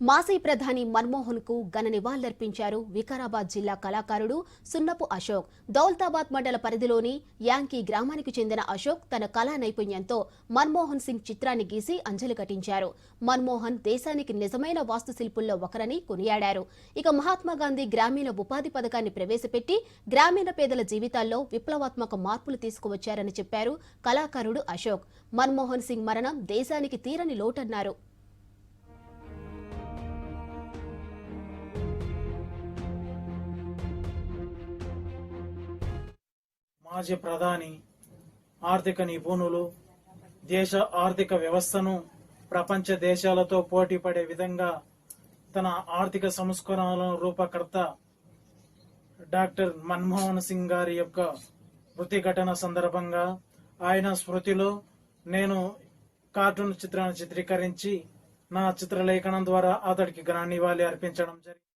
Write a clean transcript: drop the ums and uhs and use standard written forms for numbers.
మాజీ ప్రధాని మన్మోహన్ కు ఘన నివాళులర్పించారు వికారాబాద్ జిల్లా కళాకారుడు సున్నపు అశోక్. దౌలతాబాద్ మండల పరిధిలోని యాంకీ గ్రామానికి చెందిన అశోక్ తన కళా నైపుణ్యంతో మన్మోహన్ సింగ్ చిత్రాన్ని గీసి అంజలి ఘటించారు. మన్మోహన్ దేశానికి నిజమైన వాస్తుశిల్పుల్లో ఒకరని కొనియాడారు. ఇక మహాత్మాగాంధీ గ్రామీణ ఉపాధి పథకాన్ని ప్రవేశపెట్టి గ్రామీణ పేదల జీవితాల్లో విప్లవాత్మక మార్పులు తీసుకువచ్చారని చెప్పారు కళాకారుడు అశోక్. మన్మోహన్ సింగ్ మరణం దేశానికి తీరని లోటన్నారు. మాజీ ప్రధాని, ఆర్థిక నిపుణులు, దేశ ఆర్థిక వ్యవస్థను ప్రపంచ దేశాలతో పోటీ పడే విధంగా తన ఆర్థిక సంస్కరణల రూపకర్త డాక్టర్ మన్మోహన్ సింగ్ గారి యొక్క మృతి ఘటన సందర్భంగా ఆయన స్మృతిలో నేను కార్టూన్ చిత్రాన్ని చిత్రీకరించి నా చిత్రలేఖనం ద్వారా అతడికి ఘన నివాళి అర్పించడం జరిగింది.